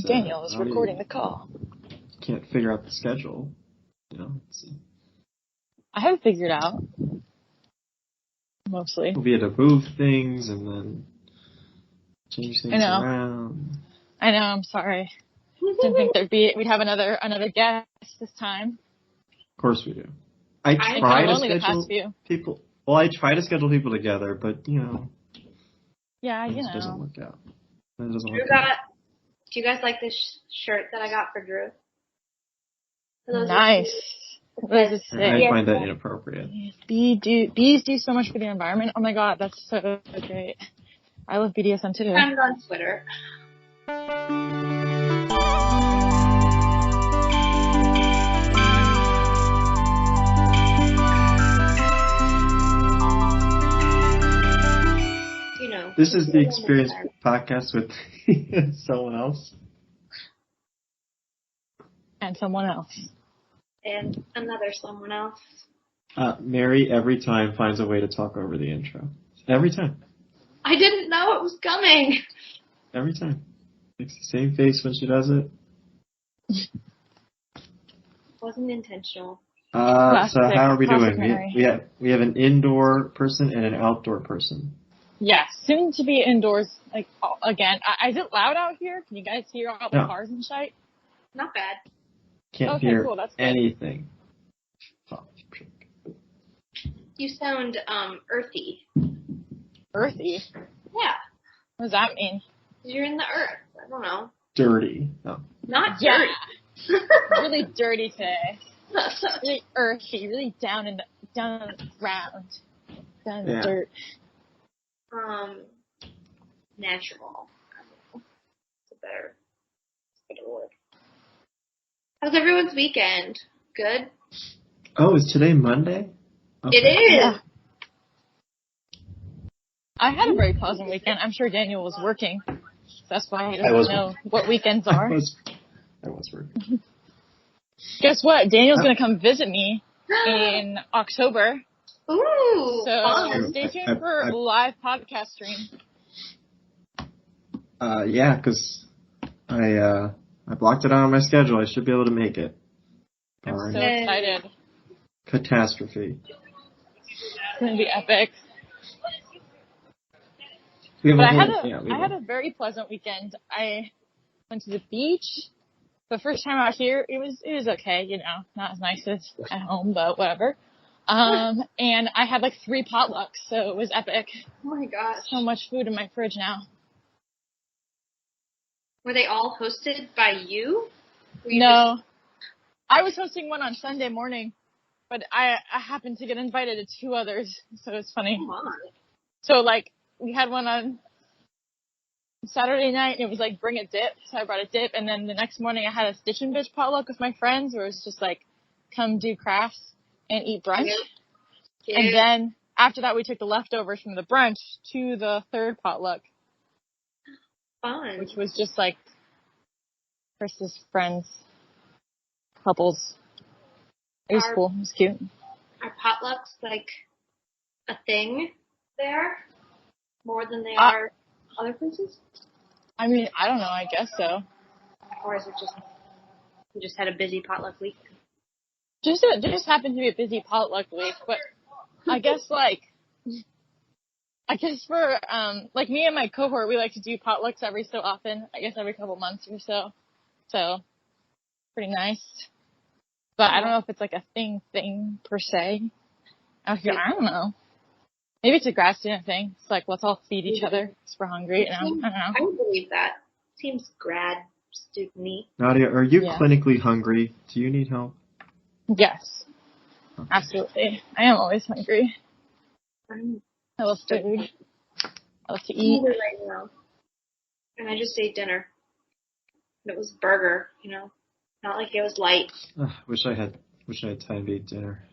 Daniel is recording the call. Can't figure out the schedule. I have it figured out. Mostly. We had to move things and then change things around. I know, I'm sorry. Didn't think we'd have another guest this time. Of course we do. I try to schedule people. Well, I try to schedule people together, but Yeah, it doesn't work out. Do you guys like this shirt that I got for Drew? Nice. What does it say? I find that inappropriate. Bees do so much for the environment. Oh my god, that's so great. I love BDSM too. I'm on Twitter. This is the Experience podcast with someone else. And someone else. And another someone else. Mary every time finds a way to talk over the intro. Every time. I didn't know it was coming. Every time. Makes the same face when she does it. Wasn't intentional. So how are we doing? We have an indoor person and an outdoor person. Yeah, soon to be indoors. Like again, is it loud out here? Can you guys hear all the cars and shit? Not bad. Can't hear anything. You sound earthy. Earthy? Yeah. What does that mean? You're in the earth. I don't know. Dirty. No. Not dirty. Really dirty today. Really earthy. Really down on the ground. Down in the dirt. Natural. It's a better word. How's everyone's weekend? Good? Oh, is today Monday? Okay. It is. Yeah. I had a very pleasant weekend. I'm sure Daniel was working. So that's why he doesn't know what weekends are. I was working. Guess what? Daniel's going to come visit me in October. Ooh, so fun. Stay tuned for a live podcast stream. Yeah, because I blocked it out on my schedule. I should be able to make it. I'm so excited. Catastrophe. It's going to be epic. I had a very pleasant weekend. I went to the beach. The first time out here, it was okay, not as nice as at home, but whatever. And I had like 3 potlucks, so it was epic. Oh my gosh. So much food in my fridge now. Were they all hosted by you? No. I was hosting one on Sunday morning, but I happened to get invited to 2 others, so it's funny. Come on. So like, we had one on Saturday night, and it was like, bring a dip, so I brought a dip, and then the next morning I had a Stitch and Bitch potluck with my friends, where it was just like, come do crafts and eat brunch. Yeah. And then after that, we took the leftovers from the brunch to the 3rd potluck. Fun. Which was just like Chris's friends, couples. It was cool. It was cute. Are potlucks like a thing there more than they are other places? I mean, I don't know. I guess so. Or is it just you just had a busy potluck week? Just happened to be a busy potluck week, but I guess for like me and my cohort, we like to do potlucks every so often. I guess every couple months or so. So pretty nice. But I don't know if it's like a thing per se out here. I don't know. Maybe it's a grad student thing. It's like, let's all feed each other because we're hungry. I don't know. I would believe that. Seems grad student-y. Nadia, are you clinically hungry? Do you need help? Yes. Okay. Absolutely. I am always hungry. I love food. I love to eat. Right now. And I just ate dinner. It was burger, Not like it was light. Wish I had time to eat dinner.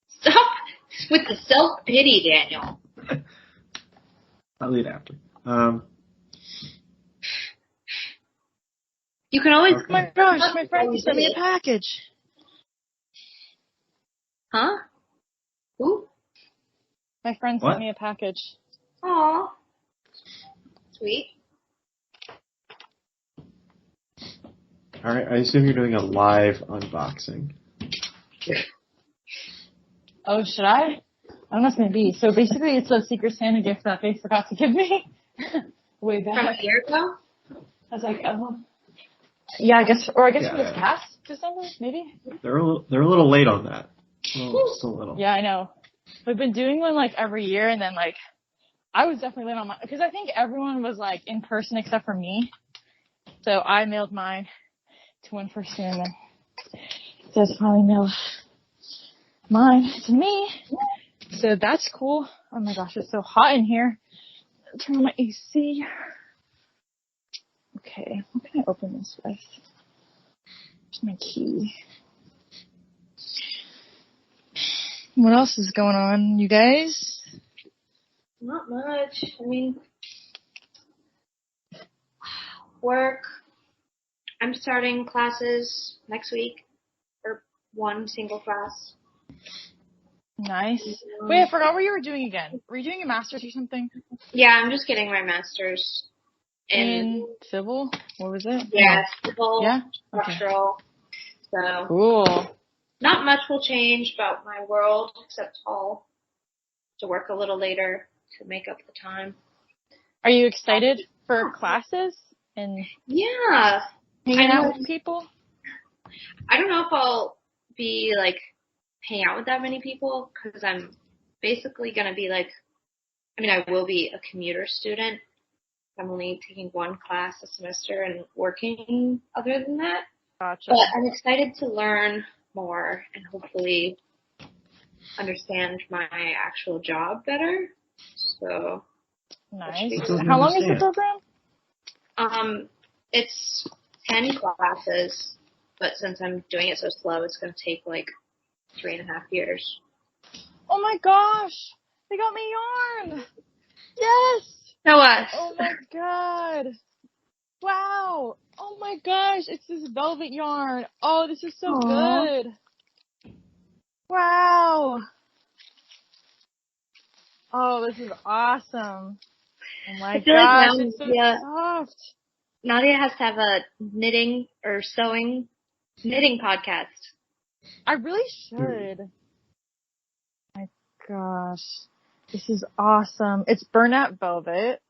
Stop with the self-pity, Daniel. I'll eat after. You can always... Oh my gosh, my friend sent me a package. Huh? Who? My friend sent me a package. Aw. Sweet. Alright, I assume you're doing a live unboxing. Oh, should I? I don't know what it's going to be. So basically, it's a Secret Santa gift that they forgot to give me way back. From a year ago? I was like, oh. Yeah, I guess from this past December, maybe? They're a little late on that. Just a little. Yeah, I know. We've been doing one, like, every year, and then, like, I was definitely late on mine, because I think everyone was, like, in person except for me. So I mailed mine to one person, and then Des finally mailed mine to me. So that's cool. Oh my gosh, it's so hot in here. Turn on my AC. Okay, how can I open this with? Where's my key? What else is going on, you guys? Not much. I mean, work. I'm starting classes next week, or one single class. Nice. Wait, I forgot what you were doing again. Were you doing a master's or something? Yeah, I'm just getting my master's in civil. What was it? Yeah, civil, yeah, structural. Okay. So Cool. Not much will change about my world, except I'll to work a little later to make up the time. Are you excited for classes and yeah, hanging out with people? I don't know if I'll be like hang out with that many people because I'm basically going to be like, I mean, I will be a commuter student. I'm only taking one class a semester and working other than that. Gotcha. But I'm excited to learn more and hopefully understand my actual job better. So nice. How long is the program? It's 10 classes, but since I'm doing it so slow, it's going to take like 3.5 years. Oh my gosh! They got me yarn! Yes! Show us! Oh my god! Wow! Oh my gosh! It's this velvet yarn. Oh, this is so good! Wow! Oh, this is awesome! Oh my gosh, it's so soft. Nadia has to have a knitting podcast. I really should. My gosh. This is awesome. It's burnout velvet,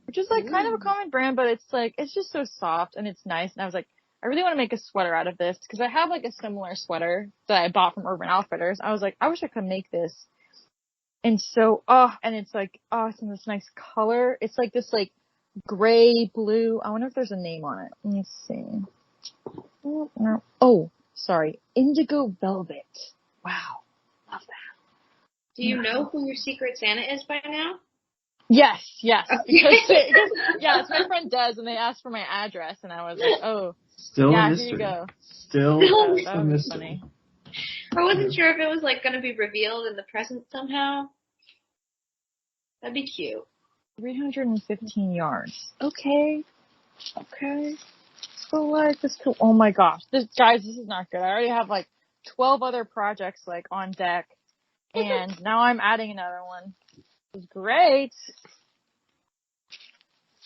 which is like kind of a common brand, but it's like, it's just so soft and it's nice. And I was like, I really want to make a sweater out of this because I have like a similar sweater that I bought from Urban Outfitters. I was like, I wish I could make this. And so, and it's like, it's in this nice color. It's like this like gray, blue. I wonder if there's a name on it. Let me see. Oh, sorry. Indigo velvet. Wow. Love that. Do you know who your Secret Santa is by now? Yes. Because it's my friend Des, and they asked for my address, and I was like, oh. Still a mystery. Here you go. Still a mystery. Funny. I wasn't sure if it was like going to be revealed in the present somehow. That'd be cute. 315 yards. Okay. So like this cool. Oh my gosh. This is not good. I already have like 12 other projects like on deck, and now I'm adding another one. It's great.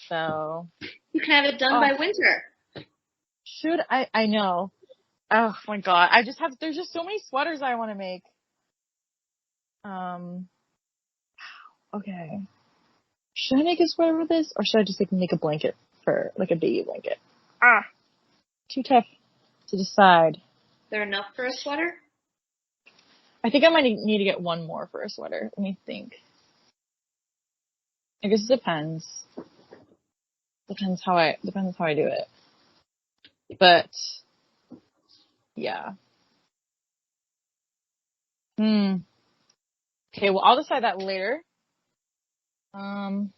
So you can have it done by winter. Should I know. Oh my god. There's just so many sweaters I want to make. Okay. Should I make a sweater with this, or should I just like make a blanket for like a baby blanket? Too tough to decide. Is there enough for a sweater? I think I might need to get one more for a sweater. Let me think. I guess it depends. Depends how I do it. But yeah. Okay, well I'll decide that later. I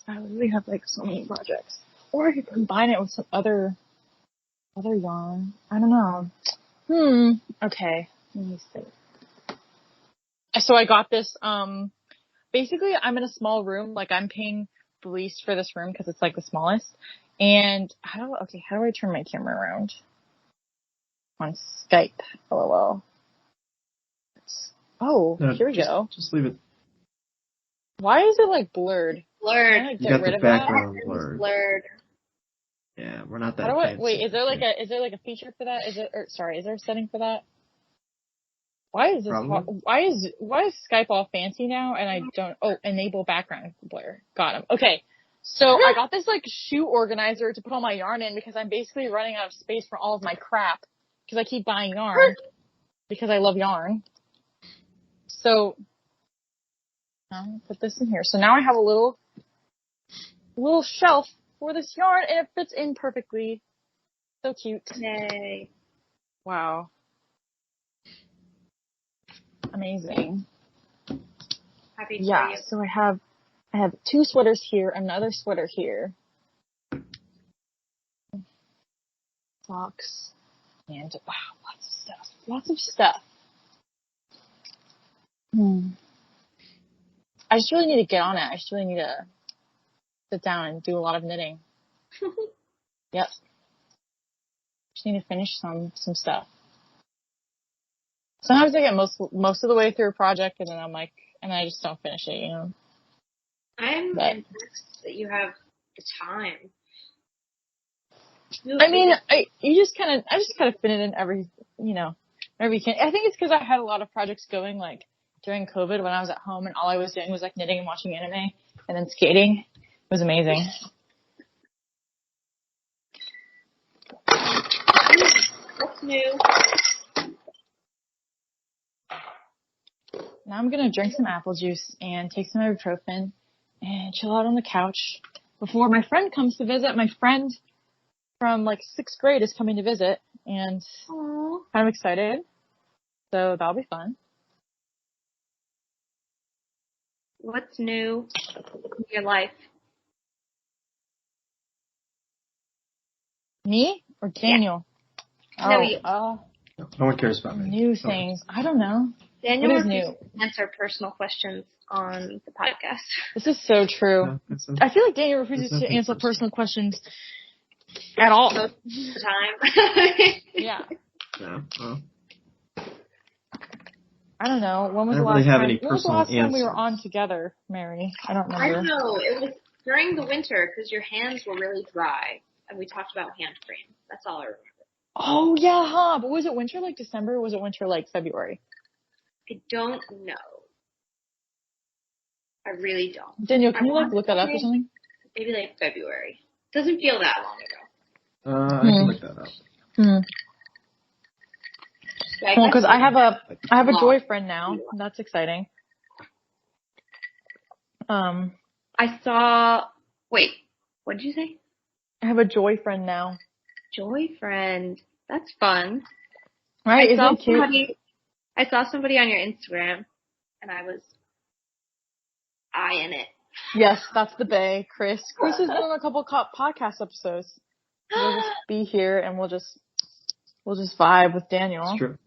really have like so many projects. Or I could combine it with some other yarn. I don't know. Okay. Let me see. So I got this, basically I'm in a small room, like I'm paying the least for this room because it's like the smallest. And how do I turn my camera around? On Skype. LOL. Here we go. Just leave it. Why is it like blurred? Blurred. You got the background blurred. Yeah, we're not that fancy. Wait, is there like a feature for that? Is there a setting for that? Why is Skype all fancy now and I don't, enable background blur. Got him. Okay. So I got this like shoe organizer to put all my yarn in because I'm basically running out of space for all of my crap because I keep buying yarn because I love yarn. So I'll put this in here. So now I have a little shelf for this yarn and it fits in perfectly. So cute. Yay. Wow. Amazing. Happy for you. So I have 2 sweaters here, another sweater here. Socks. And wow, lots of stuff. I just really need to get on it. I just really need to sit down and do a lot of knitting. Yep. Just need to finish some stuff. Sometimes I get most of the way through a project and then I just don't finish it, you know. I'm impressed that you have the time. I mean, I just kind of fit it in every weekend. I think it's because I had a lot of projects going like during COVID when I was at home and all I was doing was like knitting and watching anime and then skating. It was amazing. What's new? Now I'm gonna drink some apple juice and take some ibuprofen and chill out on the couch before my friend comes to visit. My friend from like 6th grade is coming to visit and Aww. I'm excited. So that'll be fun. What's new in your life? Me or Daniel? Yeah. No one cares about me. New things. I don't know. Daniel what is new? Answer personal questions on the podcast. This is so true. I feel like Daniel refuses to answer personal questions at all. Most of the time. Yeah. Yeah. Well, I don't know. When was the last time we were on together, Mary? I don't remember. I don't know. It was during the winter because your hands were really dry, and we talked about hand cream. That's all I remember. Oh yeah, huh? But was it winter like December? Or was it winter like February? I don't know. I really don't. Daniel, can you like look that up or something? Maybe like February. Doesn't feel that long ago. I can look that up. Well, because I have a boyfriend now. That's exciting. I saw. Wait, what did you say? I have a joy friend now. Joy friend. That's fun. Right? Isn't it cute? I saw somebody on your Instagram, and I was eyeing it. Yes, that's the bae, Chris. Chris has been on a couple podcast episodes. We'll just be here and we'll just vibe with Daniel. It's true.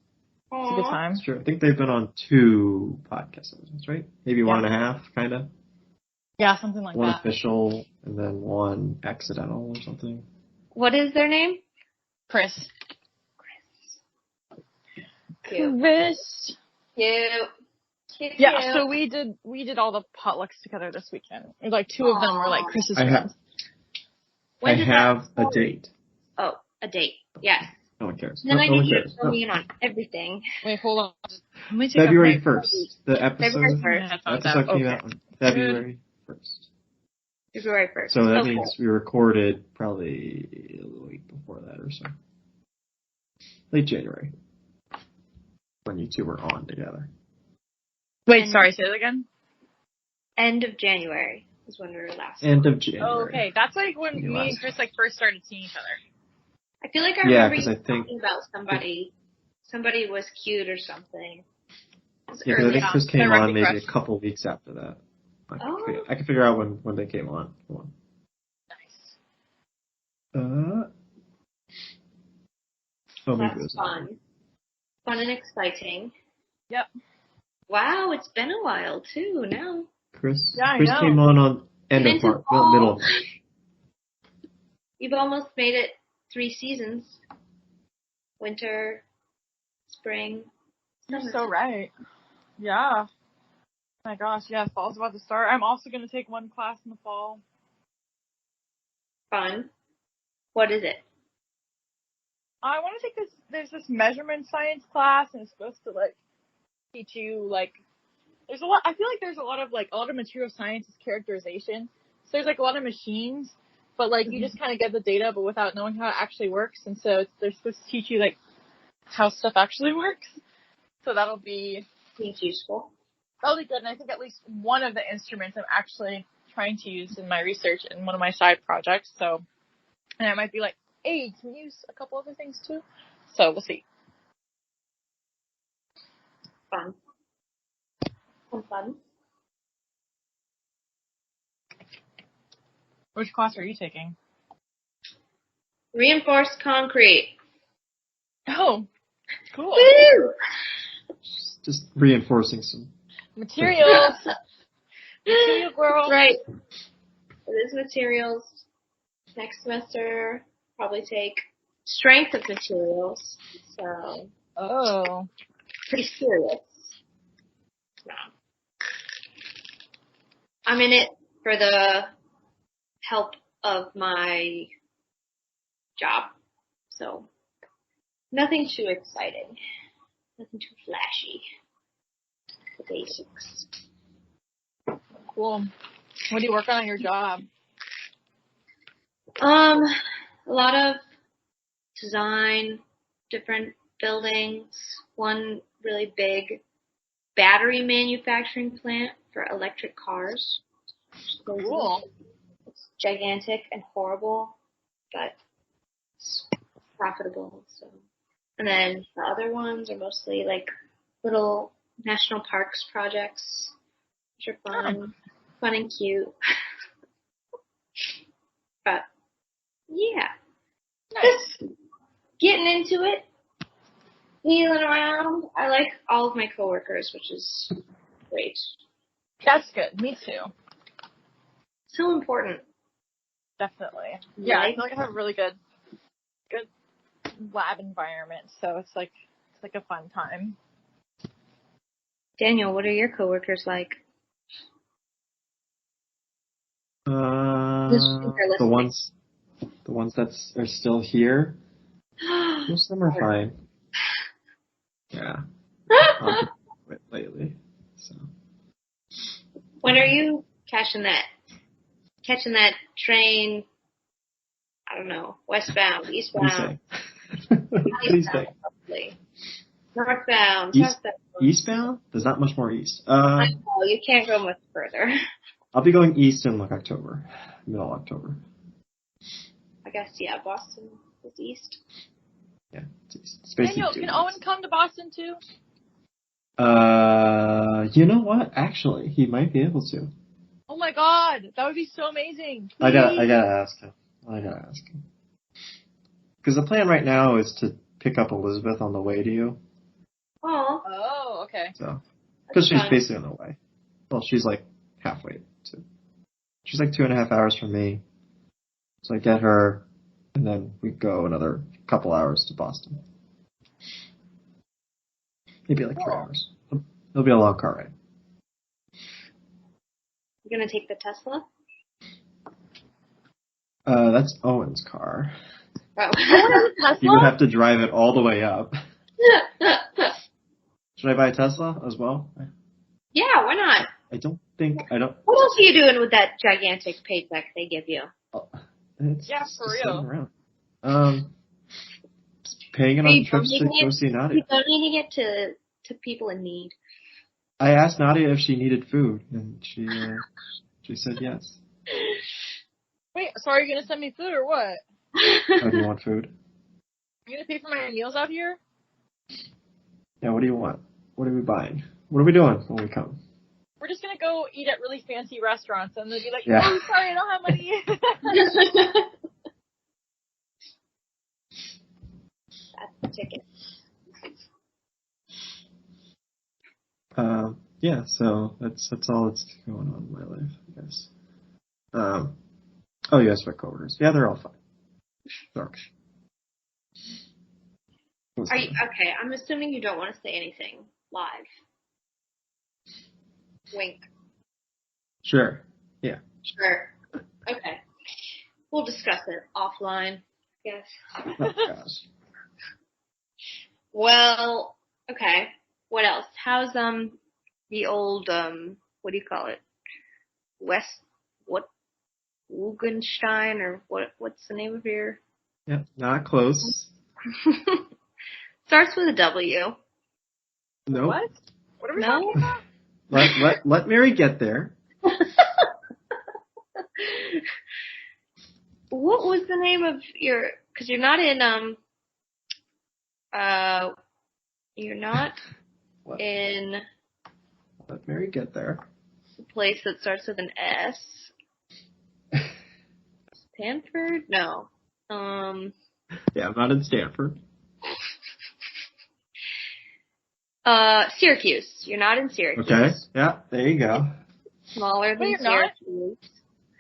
It's a good time. It's true. I think they've been on 2 podcast episodes, right? Maybe 1.5, kind of. Yeah, something like that. 1 official and then 1 accidental or something. What is their name? Chris. Cute. Chris. Cute. Yeah, so we did all the potlucks together this weekend. Like 2 of them were like Chris's friends. I have a date. Oh, a date. Yes. No one cares. Then I need you to fill me in on everything. Wait, hold on. February 1st. The episode. February 1st. Episode came out on February 1st. February 1st. So that means we recorded probably a week before that or so. Late January. When you 2 were on together. Wait, sorry, say that again? End of January is when we were last. End of January. Oh, okay. That's like when me and Chris like first started seeing each other. I feel like I remember you talking about somebody. Somebody was cute or something. Yeah, because I think Chris came on maybe a couple weeks after that. I can figure out when they came on. Come on. Nice. That's fun. Fun and exciting. Yep. Wow, it's been a while too now. Chris came on end of March, middle of March. You've almost made it 3 seasons. Winter, spring. You're so right. Yeah. Oh my gosh, yeah, fall's about to start. I'm also going to take 1 class in the fall. Fun. What is it? I want to take this. There's this measurement science class, and it's supposed to like teach you like. There's a lot. I feel like there's a lot of material science is characterization. So there's like a lot of machines, but like you just kind of get the data, but without knowing how it actually works. And so they're supposed to teach you like how stuff actually works. So that'll be useful. That'll be good. And I think at least one of the instruments I'm actually trying to use in my research in one of my side projects. So, and I might be like, hey, can we use a couple other things too? So we'll see. Fun. Fun. Which class are you taking? Reinforced concrete. Oh, cool. Woo! Just reinforcing some Materials. Material girl. Right. It is materials. Next semester, probably take strength of materials. So. Oh. Pretty serious. No. I'm in it for the help of my job. So, nothing too exciting. Nothing too flashy. The basics. Cool. What do you work on your job? A lot of design, different buildings, one really big battery manufacturing plant for electric cars. Cool. It's gigantic and horrible, but it's profitable. So, and then the other ones are mostly like little national parks projects, which are fun, fun and cute. But yeah, Nice. just getting into it, feeling around. I like all of my coworkers, which is great. That's good. Me too. So important. Definitely. Yeah, I Right? feel like I have a really good lab environment, so it's like a fun time. Daniel, what are your coworkers like? the ones that are still here. Most of them are fine. Yeah. Quit lately. So. When are you catching that train? I don't know, westbound, eastbound. Please say. Probably. Northbound, southbound. Eastbound? There's not much more east. I know, you can't go much further. I'll be going east in like October, middle October. I guess, yeah, Boston is east. Yeah, it's east. It's Daniel, can Owen come to Boston too? You know what? Actually, he might be able to. Oh my god, that would be so amazing. I gotta ask him. Because the plan right now is to pick up Elizabeth on the way to you. Oh, okay. So, because she's basically on the way. Well, she's like halfway to. She's like 2.5 hours from me. So I get her, and then we go another couple hours to Boston. Maybe like 3 hours. It'll be a long car ride. You're gonna take the Tesla? That's Owen's car. Oh. You would have to drive it all the way up. Should I buy a Tesla as well? Yeah, why not? What else are you doing with that gigantic paycheck they give you? For real. Paying it on trips to go see Nadia. You're donating it to people in need. I asked Nadia if she needed food, and she said yes. Wait, so are you going to send me food or what? Oh, do you want food? Are you going to pay for my meals out here? Yeah, what do you want? What are we buying? What are we doing when we come? We're just going to go eat at really fancy restaurants, and they'll be like, oh, sorry, I don't have money. That's the ticket. Yeah, so that's all that's going on in my life, I guess. Oh, you asked about coworkers. Yeah, they're all fine. Sorry. Are you okay? I'm assuming you don't want to say anything live. Wink. Sure. Yeah. Sure. Okay. We'll discuss it offline. Yes. Oh gosh. Well, okay. What else? How's the old what do you call it? Wugenstein or what's the name of your Yeah, not close. starts with a W. Nope. What? What are we No? talking about? Let Mary get there. What was the name of your? Because you're not in you're not What? in Let Mary get there. a place that starts with an S. Stanford? No. Yeah, I'm not in Stanford. Syracuse. You're not in Syracuse. Okay. Yeah, there you go. Smaller than Wait, you're not? Syracuse.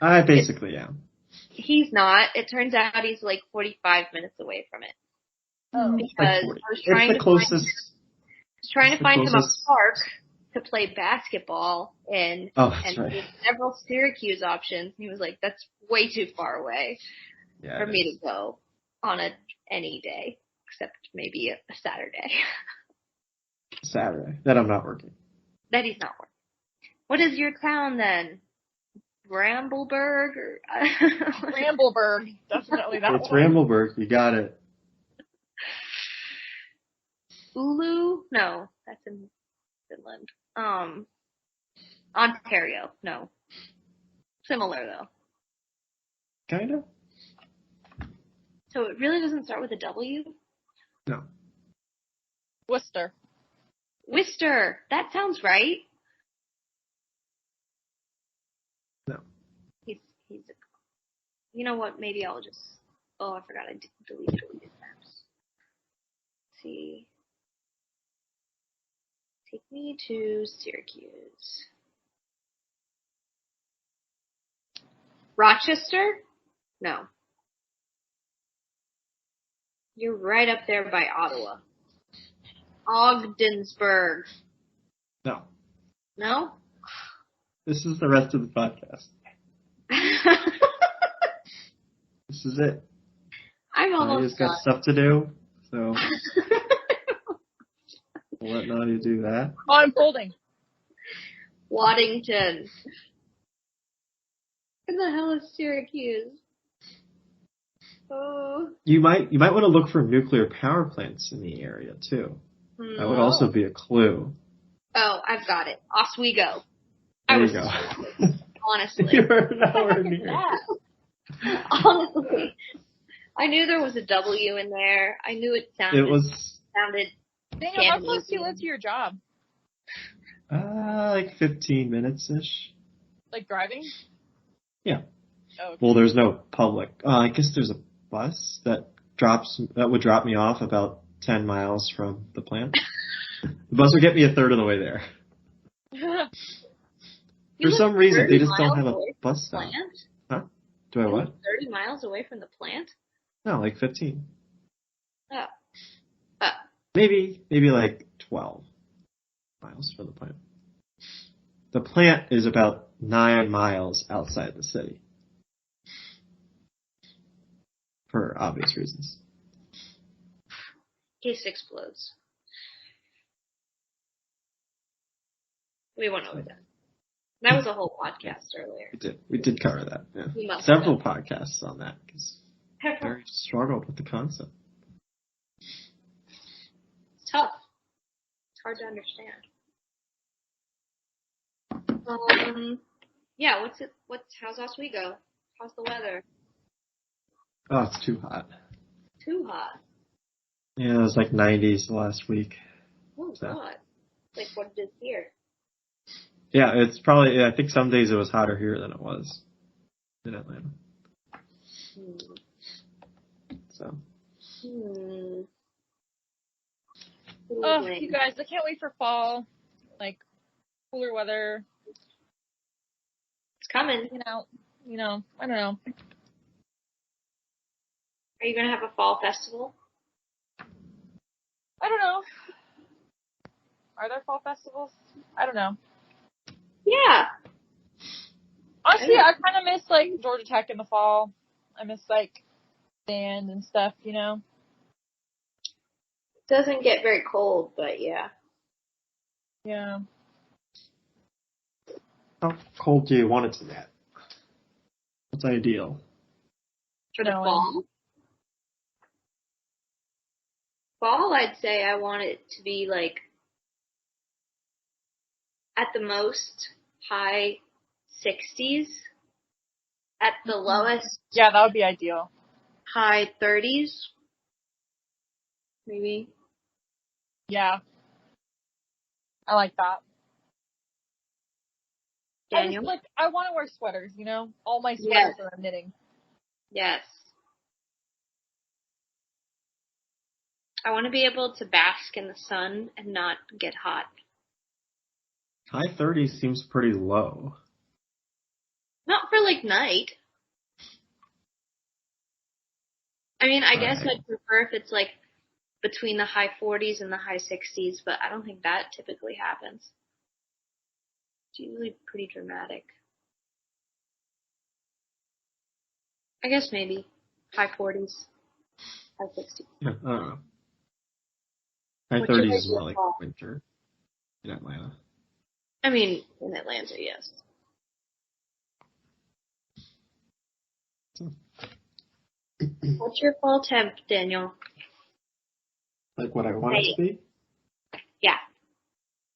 I basically am. He's not. It turns out he's like 45 minutes away from it. Oh. Because Like I 40. was It's trying the to closest. find him a closest- park to play basketball in, Oh, that's and right. there's several Syracuse options. He was like, "That's way too far away Yeah, for it me is. to go on any day, except maybe a Saturday Saturday. That I'm not working. that he's not working." What is your town then? Brambleburg or Rambleburg. Definitely that It's one. Rambleburg. You got it. Ulu? No, that's in Finland. Ontario. No, similar though. Kind of. So it really doesn't start with a W? No. Worcester. Worcester. That sounds right. No. He's a, you know what? Maybe I'll just, oh, I forgot I deleted maps. Let's see. Take me to Syracuse. Rochester? No. You're right up there by Ottawa. Ogdensburg. No. No? This is the rest of the podcast. This is it. I'm Nadia's almost got done. stuff to do, so we'll let Nadia do that. Oh, I'm folding. Waddington. Where the hell is Syracuse? Oh. You might want to look for nuclear power plants in the area too. That would also be a clue. Oh, I've got it. Oswego. There you go. Honestly. You're nowhere near. Honestly. I knew there was a W in there. I knew it sounded Daniel, how close do you live to your job? Like 15 minutes ish. Like driving? Yeah. Oh, okay. Well, there's no public. I guess there's a bus that would drop me off about 10 miles from the plant. The bus would get me a third of the way there. For some reason, they just don't have a bus stop. Huh? Do I what? 30 miles away from the plant? No, like 15. Oh. Maybe like 12 miles from the plant. The plant is about 9 miles outside the city. For obvious reasons. Case explodes. We went over that. That was a whole podcast earlier. We did cover that. We Yeah. must Several have. podcasts on that because Barry struggled with the concept. It's tough. It's hard to understand. Yeah, how's Oswego? How's the weather? Oh, it's too hot. Too hot. Yeah, it was like 90s last week. Oh, So. God. Like what it is here. Yeah, it's probably, I think some days it was hotter here than it was in Atlanta. So. Oh, you guys, I can't wait for fall. Like, cooler weather. It's coming. You know, I don't know. Are you going to have a fall festival? I don't know. Are there fall festivals? I don't know. Yeah. Honestly, I kind of miss, like, Georgia Tech in the fall. I miss, like, sand and stuff, you know? It doesn't get very cold, but yeah. Yeah. How cold do you want it to get? What's ideal? For the No, fall? Fall, I'd say I want it to be like, at the most, high 60s. At the lowest, Yeah, that would be ideal. high 30s. Maybe. Yeah. I like that. Daniel? I want to wear sweaters, you know? All my Yes. sweaters are knitting. Yes. I want to be able to bask in the sun and not get hot. High 30s seems pretty low. Not for like night. I mean, I guess Right. I'd prefer if it's like between the high 40s and the high 60s, but I don't think that typically happens. It's usually pretty dramatic. I guess maybe high 40s, high 60s. Yeah, I don't know. High What's your 30s is ideal more like fall? winter in Atlanta. I mean, in Atlanta, yes. What's your fall temp, Daniel? Like what I want it to be? Yeah.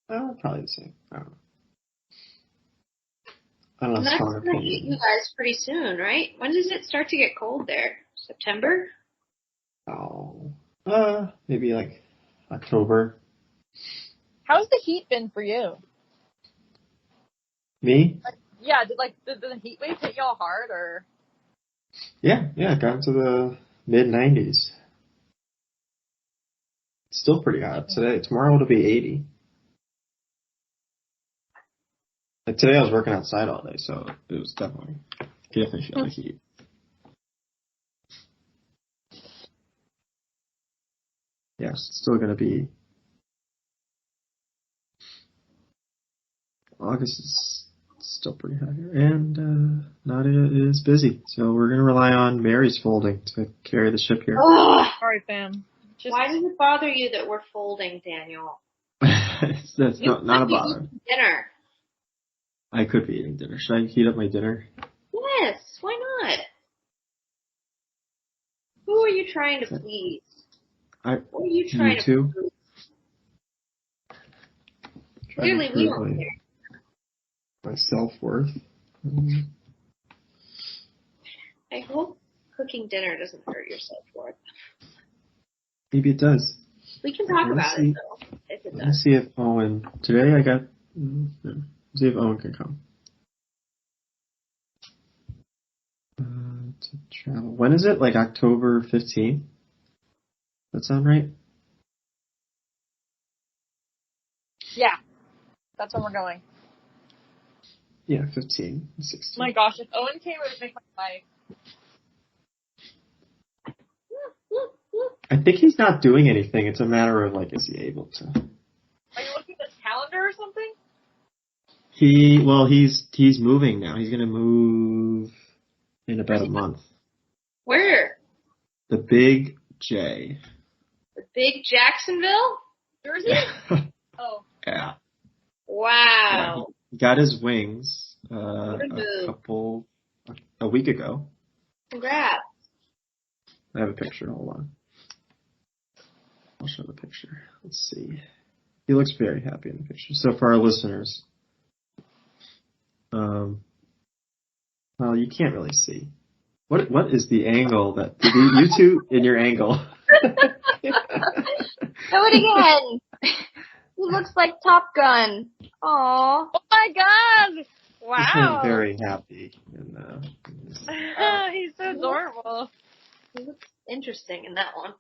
Probably the same. I don't know. I don't And have a that's strong gonna hit you opinion. guys pretty soon, right? When does it start to get cold there? September? Oh. Maybe like October. How's the heat been for you? Me? Yeah, did the heat wave hit y'all hard or? Yeah, it got into the mid 90s. Still pretty hot today. Tomorrow it'll be 80. Like today I was working outside all day, so it was definitely feel the heat. Yes, it's still gonna be August is still pretty hot here. And Nadia is busy, so we're gonna rely on Mary's folding to carry the ship here. Ugh. Sorry, fam. Why does it bother you that we're folding, Daniel? That's not a bother. Dinner. I could be eating dinner. Should I heat up my dinner? Yes, why not? Who are you trying to please? What are you trying to too? prove? Clearly we don't care. My self-worth. I hope cooking dinner doesn't hurt your self-worth. Maybe it does. We can talk about it, though, if it Let's does. see if Owen... Today I got... Let's see if Owen can come. To travel. When is it? Like October 15th? That sound right? Yeah. That's when we're going. Yeah, 15, 16. My gosh, if Owen came, it would make my life. I think he's not doing anything. It's a matter of, like, is he able to? Are you looking at his calendar or something? He's moving now. He's gonna move in about a month. Where? The Big J. The big Jacksonville? Jersey? Oh. Yeah. Wow. Yeah, he got his wings What a week ago. Congrats. I have a picture. Hold on. I'll show the picture. Let's see. He looks very happy in the picture. So for our listeners, well, you can't really see. What is the angle that you two in your angle? Show it again. He looks like Top Gun. Aww. Oh my god! Wow. He's very happy. He's so adorable. He looks interesting in that one.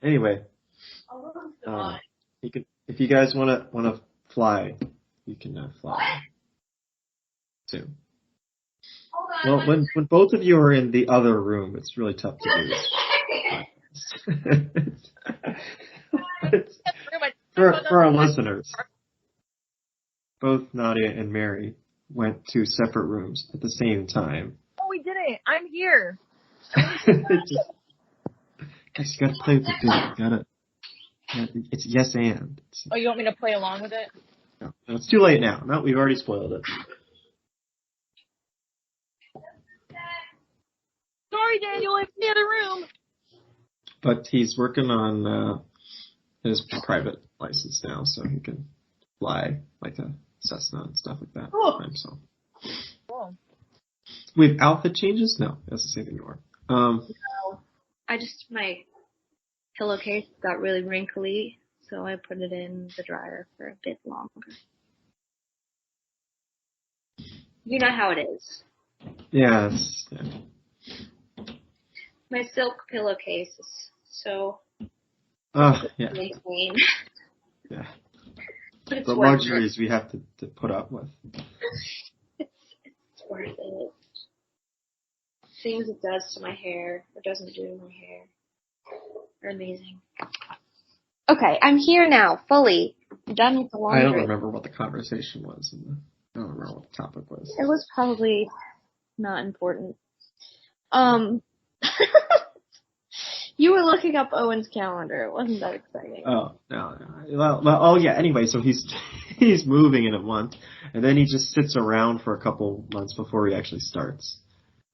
Anyway, you can, if you guys wanna fly, you can fly too. Well, when both of you are in the other room, it's really tough to do this. For our listeners, both Nadia and Mary went to separate rooms at the same time. Oh, we did it. I'm here. Guys, you gotta play with the dude. It's yes and. Oh, you want me to play along with it? No, it's too late now. No, we've already spoiled it. Sorry, Daniel, I'm in the other room. But he's working on his private license now, so he can fly like a Cessna and stuff like that by himself. Cool. With outfit changes? No, that's the same thing you are. No, my pillowcase got really wrinkly, so I put it in the dryer for a bit longer. You know how it is. Yeah. My silk pillowcase is so Yeah. insane. Yeah. But it's The worth luxuries we have to put up with. It's worth it. Things it does to my hair or doesn't do to my hair are amazing. Okay, I'm here now, fully. I'm done with the laundry. I don't remember what the conversation was. I don't remember what the topic was. It was probably not important. You were looking up Owen's calendar. It wasn't that exciting. Oh, no. Well, yeah, anyway, so he's moving in a month, and then he just sits around for a couple months before he actually starts.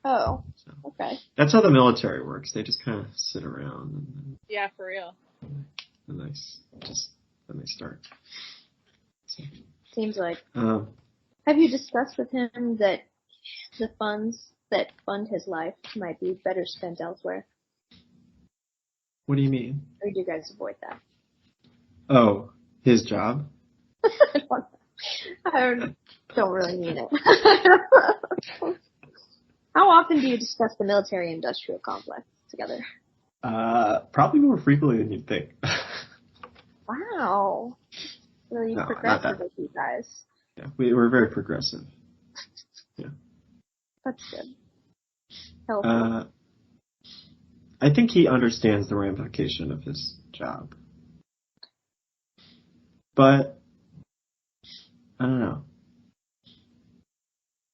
Oh, So, okay. that's how the military works. They just kind of sit around and Yeah, for real. then they start. So, Seems like. um, Have you discussed with him that the funds that fund his life might be better spent elsewhere? what do you mean? Or do you guys avoid that? Oh, his job? I don't really mean it. How often do you discuss the military-industrial complex together? Probably more frequently than you'd think. Wow. Really No, progressive with you guys. Yeah, we're very progressive. Yeah. That's good. Healthy. I think he understands the ramification of his job. But, I don't know.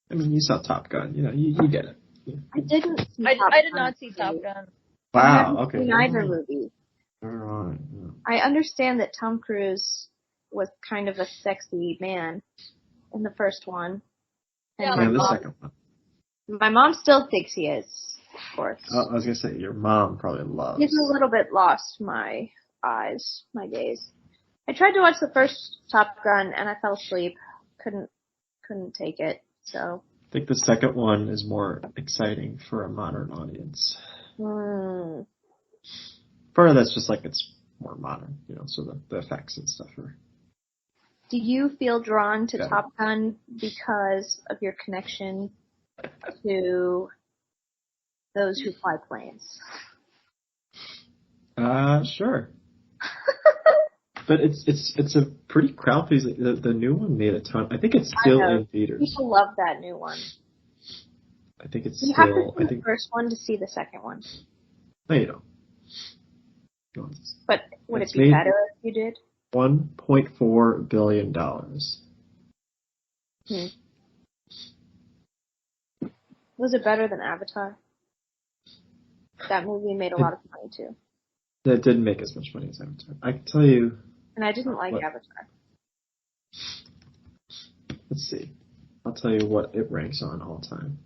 I mean, you saw Top Gun. You know, you get it. Yeah. I didn't see I Top did Gun not see Top Gun. Wow, okay. In either movie. Alright. Yeah. I understand that Tom Cruise was kind of a sexy man in the first one. Yeah, And the second one. My mom still thinks he is, of course. I was going to say, your mom probably loves. He's a little bit lost my gaze. I tried to watch the first Top Gun and I fell asleep. Couldn't take it, so. I think the second one is more exciting for a modern audience. Part of that's just like it's more modern, you know, so the effects and stuff are. Do you feel drawn to Top Gun because of your connection to those who fly planes? Sure. But it's a pretty crowd pleaser. The new one made a ton. I think it's still in theaters. People love that new one. I think it's you still. You have to see the first one to see the second one. No, you don't. But would it be better if you did? $1.4 billion. Was it better than Avatar? That movie made a lot of money too. That didn't make as much money as Avatar. I can tell you. And I didn't like Avatar. Let's see. I'll tell you what it ranks on all time.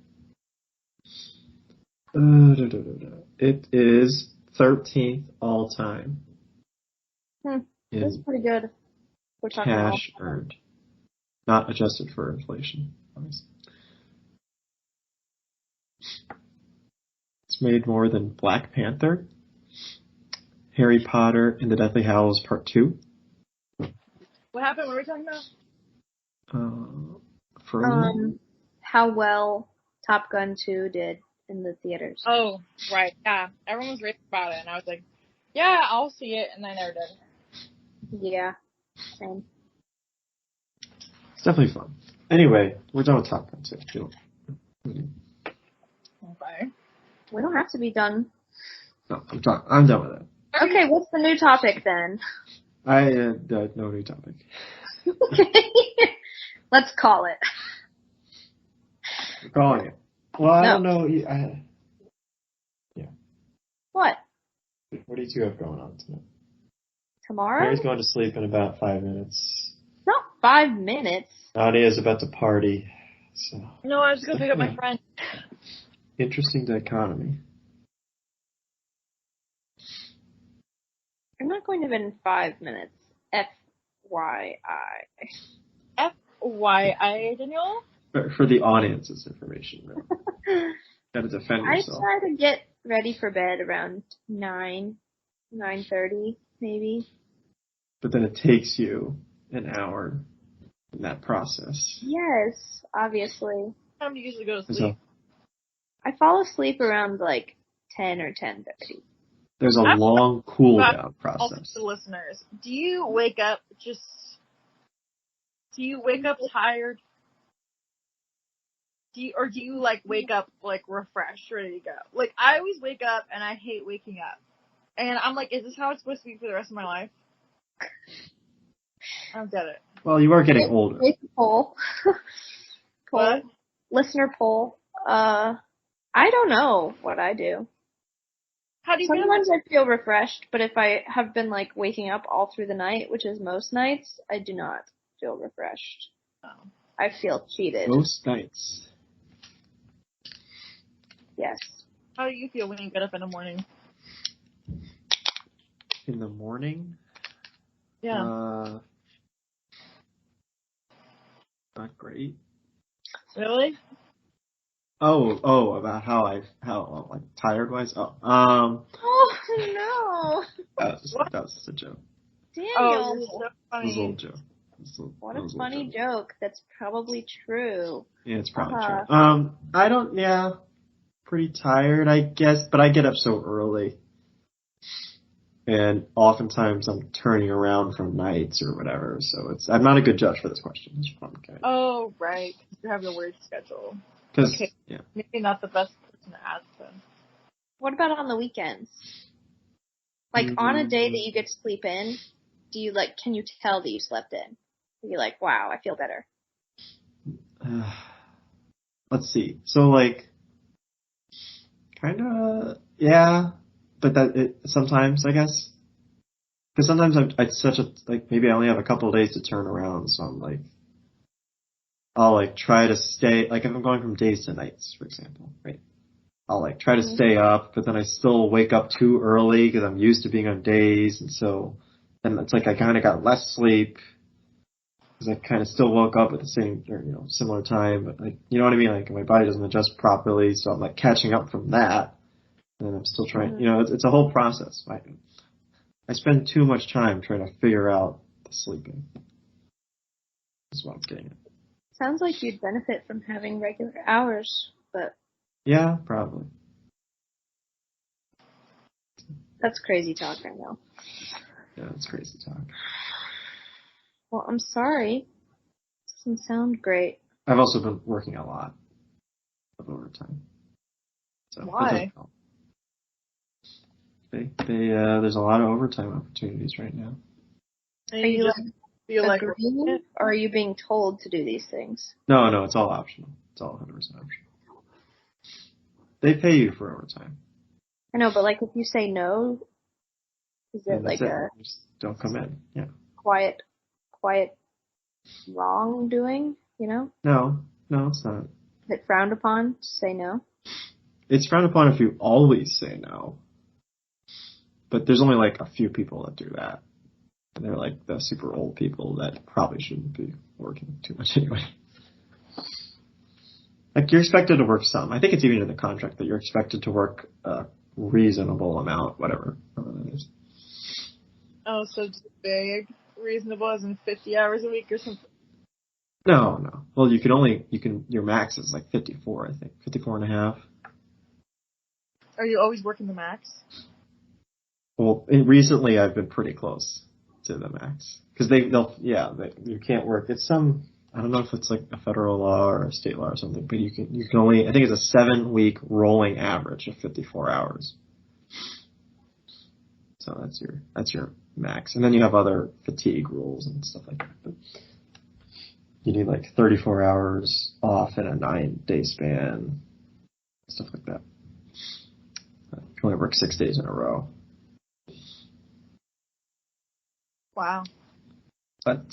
It is 13th all time. That's pretty good. We're talking cash earned, not adjusted for inflation. Obviously. It's made more than Black Panther, Harry Potter and the Deathly Hallows Part 2. What happened? What were we talking about? How well Top Gun 2 did in the theaters. Oh, right. Yeah. Everyone was raving about it, and I was like, yeah, I'll see it, and I never did. Yeah. Same. It's definitely fun. Anyway, we're done with Top Gun 2. Okay. We don't have to be done. No, I'm done with it. Okay, what's the new topic then? No new topic. Let's call it. We're calling it. Well, I don't know. Yeah. What? What do you two have going on tonight? Tomorrow? Mary's going to sleep in about 5 minutes. Not 5 minutes. Nadia's about to party. So No, I was going to pick up my friend. interesting dichotomy. I'm not going to bed in 5 minutes. FYI. FYI, Daniel? For the audience's information, really. Gotta defend I yourself. try to get ready for bed around 9:30 maybe. But then it takes you an hour in that process. Yes, obviously. What time do you usually go to So sleep? I fall asleep around like 10 or 10:30. there's a long cool down Also, process. to listeners, do you wake up tired? Do you like wake up like refreshed, ready to go? Like I always wake up and I hate waking up. And I'm like, is this how it's supposed to be for the rest of my life? I don't get it. Well, you are getting older. Make a poll. What? Listener poll. I don't know what I do. How do you feel? Sometimes I feel refreshed, but if I have been like waking up all through the night, which is most nights, I do not feel refreshed. Oh. I feel cheated. Most nights. Yes. How do you feel when you get up in the morning? In the morning? Yeah. Not great. Really? Oh, about how like tired wise? Oh no, That was just a joke. Daniel! Oh, you're so It was funny. a little joke. What a funny joke. That's probably true. Yeah, it's probably true. Pretty tired, I guess, but I get up so early. And oftentimes I'm turning around from nights or whatever, so I'm not a good judge for this question. That's what I'm kidding. Oh, right. You have your weird schedule. Okay. Maybe not the best person to ask then. What about on the weekends? Like on a day that you get to sleep in, can you tell that you slept in? Are you like, wow, I feel better? Let's see. So like, kinda, yeah, but sometimes I guess, because sometimes maybe I only have a couple of days to turn around, so I'm like, I'll like try to stay, like if I'm going from days to nights, for example, right? I'll like try to stay up, but then I still wake up too early because I'm used to being on days, and so then it's like I kind of got less sleep because I kind of still woke up at the same, or similar time, but like, you know what I mean? Like my body doesn't adjust properly, so I'm like catching up from that, and I'm still trying. It's a whole process. I spend too much time trying to figure out the sleeping. That's what I'm getting at. Sounds like you'd benefit from having regular hours, but Yeah, probably. that's crazy talk right now. Yeah, it's crazy talk. Well, I'm sorry. Doesn't sound great. I've also been working a lot of overtime. So why? There's a lot of overtime opportunities right now. Are you feel like agreeing, or are you being told to do these things? No, it's all optional. It's all 100% optional. They pay you for overtime. I know, but like if you say no, is it like a just don't come in? Yeah. quiet wrongdoing? No, it's not. Is it frowned upon to say no? It's frowned upon if you always say no. But there's only like a few people that do that. And they're like the super old people that probably shouldn't be working too much anyway. Like you're expected to work some. I think it's even in the contract that you're expected to work a reasonable amount, whatever that is. Oh, so just big, reasonable as in 50 hours a week or something? No. Well, your max is like 54, I think. 54 and a half. Are you always working the max? Well, recently I've been pretty close to the max. Because you can't work. It's I don't know if it's like a federal law or a state law or something, but you can only, I think it's a 7-week rolling average of 54 hours. So that's your max. And then you have other fatigue rules and stuff like that. But you need like 34 hours off in a 9-day span, stuff like that. You can only work 6 days in a row. Wow. But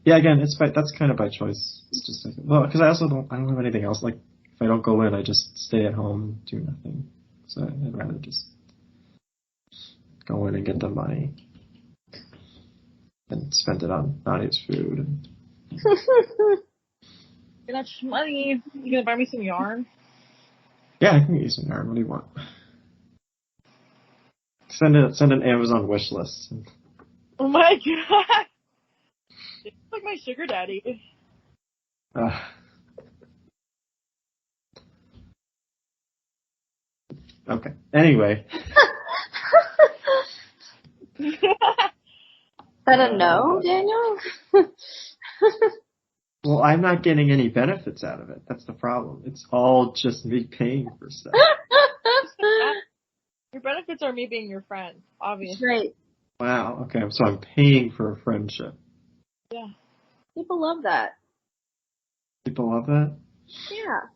yeah, again, that's kind of by choice. It's just like, well, because I don't have anything else. Like, if I don't go in, I just stay at home and do nothing. So I'd rather just go in and get the money and spend it on Nadia's food. And Get that money. You gonna buy me some yarn? yeah, I can get you some yarn. What do you want? Send an Amazon wish list. Oh my god. It's like my sugar daddy. Okay. Anyway. Is that a no, Daniel? Well, I'm not getting any benefits out of it. That's the problem. It's all just me paying for stuff. Your benefits are me being your friend, obviously. Right. Wow. Okay. So I'm paying for a friendship. Yeah. People love that. People love that? Yeah.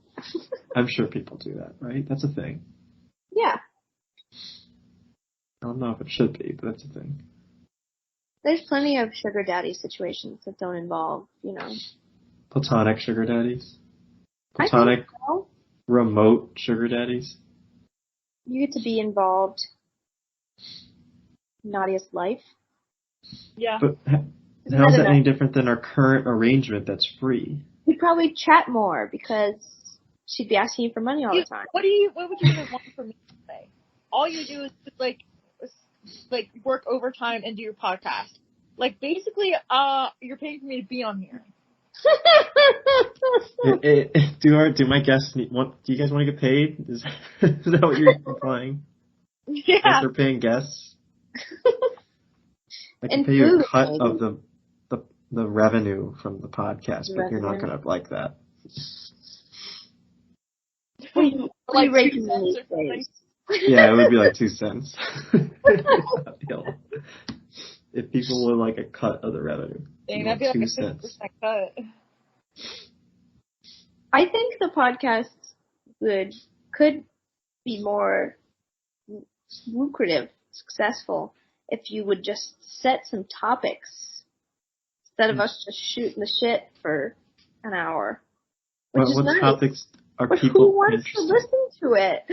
I'm sure people do that, right? That's a thing. Yeah. I don't know if it should be, but that's a thing. There's plenty of sugar daddy situations that don't involve, Platonic sugar daddies? I think Platonic so. remote sugar daddies? You get to be involved in Nadia's life. Yeah. But how is that any different than our current arrangement that's free? You'd probably chat more because she'd be asking you for money all the time. What would you even want from me today? All you do is just like work overtime and do your podcast. Like basically, you're paying for me to be on here. Do my guests do you guys want to get paid? Is that what you're implying? Yeah. Like they're paying guests? I can And pay you a food, cut maybe. of the revenue from the podcast, but you're not gonna like that. What are you raking 2 cents these or something? days? Yeah, it would be like 2 cents. If people would like a cut of the revenue. Dang, that'd be like 2 a 50% cents. cut. I think the podcast could be more lucrative, successful, if you would just set some topics instead of us just shooting the shit for an hour. Which is What nice. topics are But people who wants interested? to listen to it?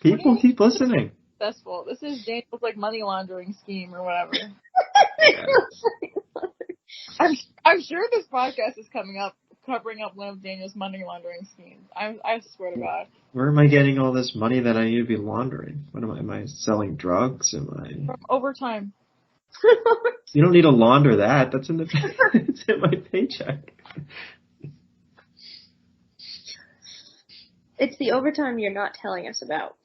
People keep listening. Successful. This is Daniel's like money laundering scheme or whatever. Yeah. I'm sure this podcast is covering up one of Daniel's money laundering schemes. I swear to God. Where am I getting all this money that I need to be laundering? Am I selling drugs? From overtime. You don't need to launder that. That's it's in my paycheck. It's the overtime you're not telling us about.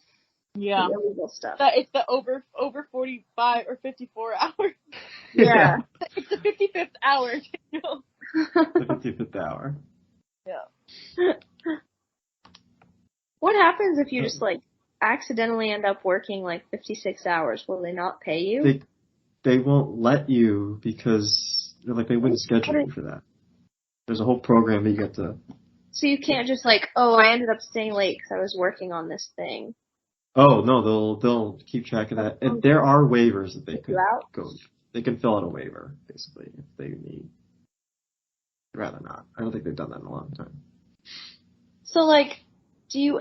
Yeah. The illegal stuff. It's the over 45 or 54 hours. Yeah. It's the 55th hour, Daniel. The 55th hour. Yeah. What happens if you just accidentally end up working 56 hours? Will they not pay you? They won't let you because they wouldn't schedule you for that. There's a whole program that you get to. So you can't just I ended up staying late because I was working on this thing. Oh no, they'll keep track of that. And there are waivers that they could go. They can fill out a waiver basically if they need. I'd rather not. I don't think they've done that in a long time. So do you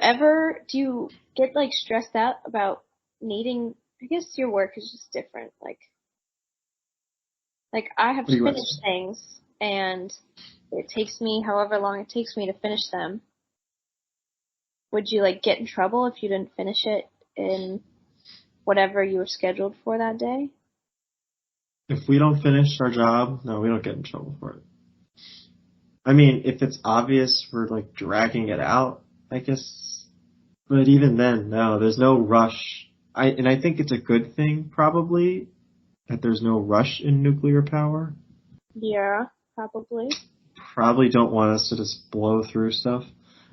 get stressed out about needing? I guess your work is just different. I have to finish things, and it takes me however long it takes me to finish them. Would you get in trouble if you didn't finish it in whatever you were scheduled for that day? If we don't finish our job, no, we don't get in trouble for it. I mean, if it's obvious we're dragging it out, I guess. But even then, no, there's no rush. I think it's a good thing probably that there's no rush in nuclear power. Yeah, probably. Probably don't want us to just blow through stuff.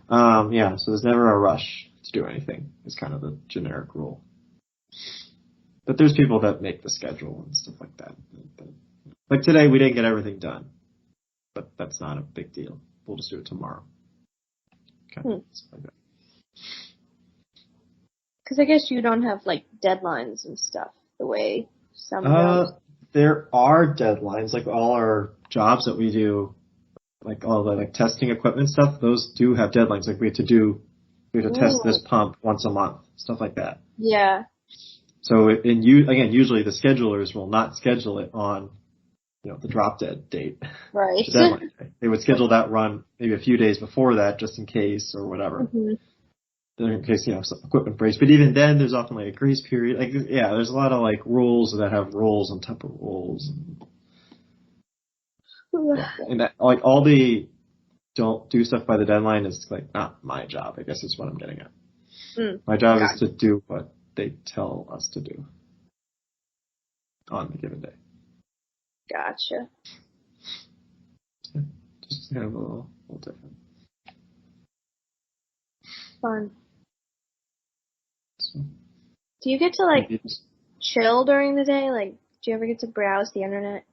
Yeah, so there's never a rush to do anything. It's kind of the generic rule. But there's people that make the schedule and stuff like that. Like today, we didn't get everything done. But that's not a big deal. We'll just do it tomorrow. Okay. Because I guess you don't have deadlines and stuff the way some. there are deadlines, like all our jobs that we do, like all the like testing equipment stuff, those do have deadlines. Like we have to test this pump once a month, stuff like that. Yeah. So usually the schedulers will not schedule it on, the drop dead date. Right. The deadline day. They would schedule that run maybe a few days before that, just in case or whatever. Mm-hmm. In case, some equipment breaks. But even then, there's often like a grace period. Like, yeah, there's a lot of like rules that have rules on top of rules. And that, like, all the don't do stuff by the deadline is like not my job, I guess is what I'm getting at. My job is to do what they tell us to do on the given day. Gotcha. Just kind of a little different. Fun. So, do you get to like chill during the day? Like, do you ever get to browse the internet?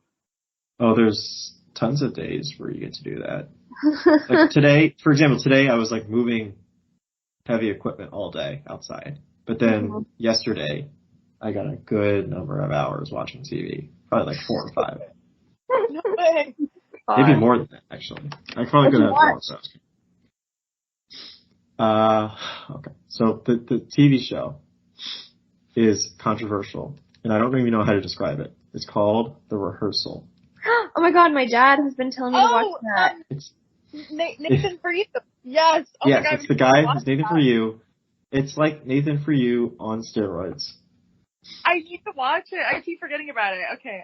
Oh, there's tons of days where you get to do that. Like today, for example, I was like moving heavy equipment all day outside. But then yesterday, I got a good number of hours watching TV. Probably like 4 or 5. No way. Maybe more than that, actually. I probably could have more. Okay. So the TV show is controversial, and I don't even know how to describe it. It's called The Rehearsal. Oh my god, my dad has been telling me to watch that. Nathan For You. Yes. Oh yes, my god. It's the guy who's Nathan For You. It's like Nathan For You on steroids. I need to watch it. I keep forgetting about it. Okay,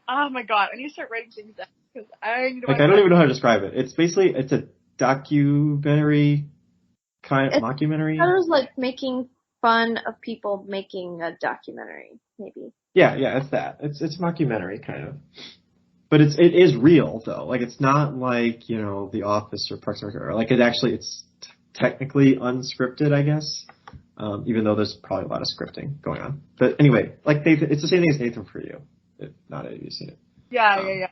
oh my god, I need to start writing things down because I need to watch I don't even know how to describe it. It's basically, it's a documentary, kind of mockumentary. It was like making fun of people making a documentary, maybe. Yeah, it's that. It's a mockumentary, kind of. But it is real, though. Like, it's not like, The Office or Parks and Rec. Like, it's technically unscripted, I guess. Even though there's probably a lot of scripting going on. But anyway, like, it's the same thing as Nathan For You. If not, have you seen it? Yeah.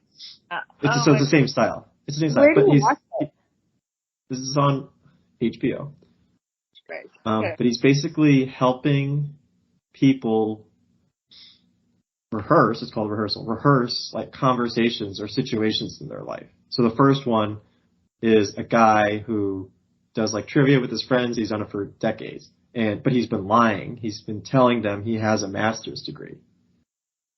It's the same style. It's the same style. Where do you watch it? This is on HBO. Great. But he's basically helping people rehearse. It's called rehearsal. Rehearse like conversations or situations in their life. So the first one is a guy who does like trivia with his friends. He's done it for decades, but he's been lying. He's been telling them he has a master's degree,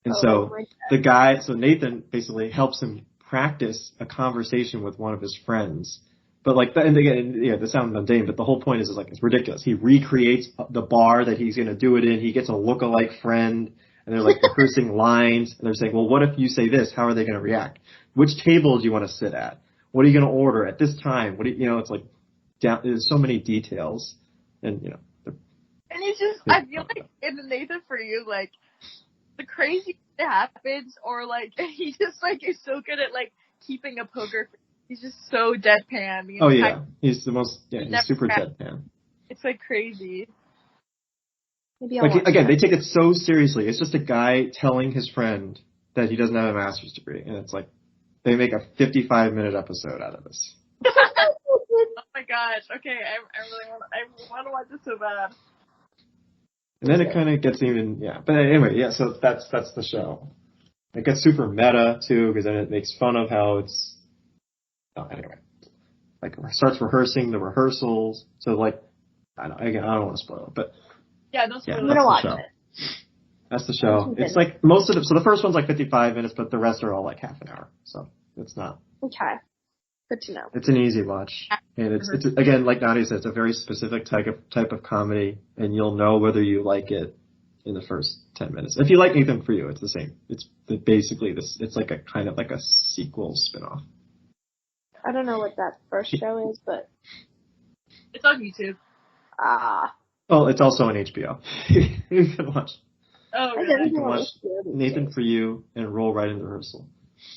and so Nathan basically helps him practice a conversation with one of his friends. But like, and again, this sounds mundane, but the whole point is like, it's ridiculous. He recreates the bar that he's going to do it in. He gets a lookalike friend, and they're like rehearsing lines, and they're saying, well, what if you say this? How are they going to react? Which table do you want to sit at? What are you going to order at this time? It's like, there's so many details, and and it's just, I feel like in the Nathan For You, like, the crazy that happens, or like, he just like is so good at like keeping a poker face. He's just so deadpan. Oh yeah, he's the most. Yeah, he's super deadpan. It's like crazy. Maybe I'll watch again, that. they take it so seriously. It's just a guy telling his friend that he doesn't have a master's degree, and it's like they make a 55-minute episode out of this. Oh my gosh! Okay, I want to watch this so bad. And then it kind of gets but anyway, so that's the show. It gets super meta too, because then it makes fun of how it's. Anyway, like starts rehearsing the rehearsals. So like, I don't want to spoil it, but yeah, don't spoil it. I'm gonna watch it. That's the show. It's like most of it. So the first one's like 55 minutes, but the rest are all like half an hour. So it's not. Okay, good to know. It's an easy watch, and it's again, like Nadia said, it's a very specific type of comedy, and you'll know whether you like it in the first 10 minutes. If you like Nathan For You, it's the same. It's basically this. It's like a kind of like a sequel spinoff. I don't know what that first show is, but it's on YouTube. Well, it's also on HBO. You can watch. Oh, really? You can watch Nathan For You and roll right into rehearsal.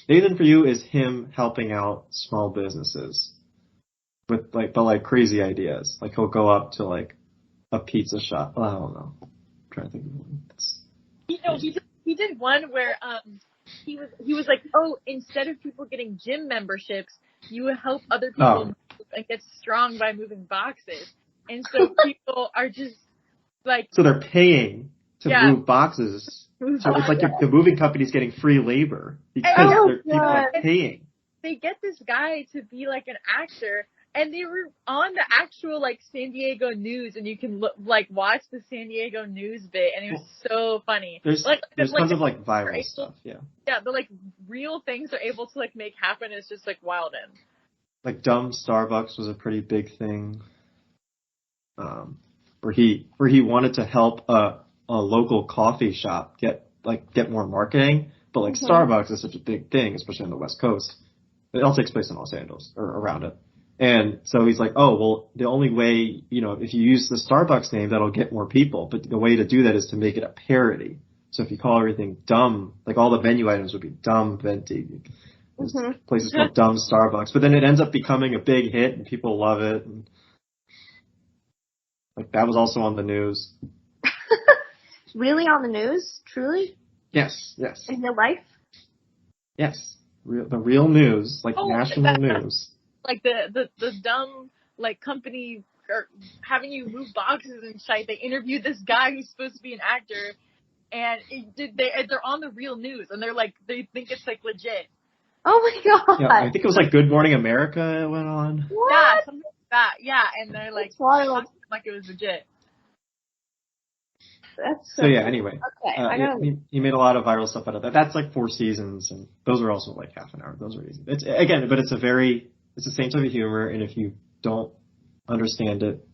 Nathan For You is him helping out small businesses with like crazy ideas. Like he'll go up to like a pizza shop. Well, I don't know. I'm trying to think of one. He did one where he was like, oh, instead of people getting gym memberships, you would help other people move and get strong by moving boxes. And so people are just like, so they're paying to Yeah. move boxes. So it's like the moving company's getting free labor because people are paying. They get this guy to be like an actor, and they were on the actual like San Diego news, and you can watch the San Diego news bit, and it was so funny. There's tons of like viral stuff, yeah. Yeah, the like real things they're able to like make happen is just like wild. And like dumb Starbucks was a pretty big thing, where he wanted to help a local coffee shop get more marketing, but like Starbucks is such a big thing, especially on the West Coast. It all takes place in Los Angeles or around it. And so he's like, oh, well, the only way, if you use the Starbucks name, that'll get more people. But the way to do that is to make it a parody. So if you call everything dumb, like all the menu items would be dumb venti. This place is called Dumb Starbucks. But then it ends up becoming a big hit and people love it. And, like that was also on the news. Really on the news? Truly? Yes. In your life? Yes. The real news, like national news. Like the dumb like company or having you move boxes and shit. They interviewed this guy who's supposed to be an actor, and they're on the real news, and they're like they think it's like legit. Oh my god! Yeah, I think it was like Good Morning America. It went on. What? Yeah, something like that. Yeah, and they're like like it was legit. That's so yeah. Anyway, okay. He made a lot of viral stuff out of that. That's like 4 seasons, and those are also like half an hour. Those are easy. It's the same type of humor, and if you don't understand it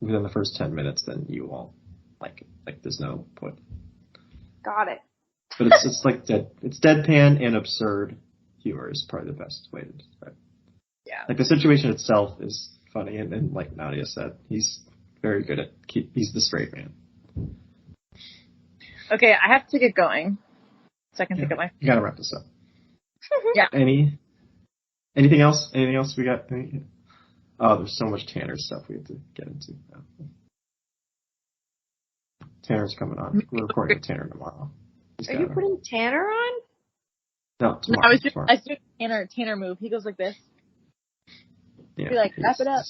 within the first 10 minutes, then you won't like it. Like there's no point. Got it. But it's like it's deadpan and absurd humor is probably the best way to describe it. Yeah. Like the situation itself is funny, and like Nadia said, he's very good he's the straight man. Okay, I have to get going, so I can think of my. You gotta wrap this up. Yeah. Anything else? Anything else we got? Oh, there's so much Tanner stuff we have to get into. Tanner's coming on. We're recording with Tanner tomorrow. Are you putting Tanner on? No, tomorrow. I was doing Tanner move. He goes like this. Yeah, be like, wrap it up.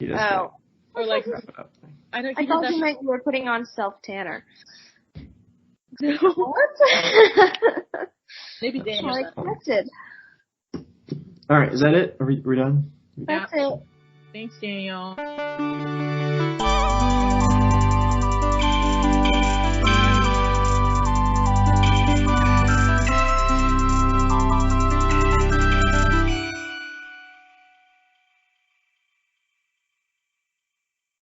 He does. Oh. Or like, wrap it up. I know. I thought you meant you were putting on self-tanner. What? Maybe Daniel. I expected. All right, is that it? Are we done? That's it. Thanks, Daniel.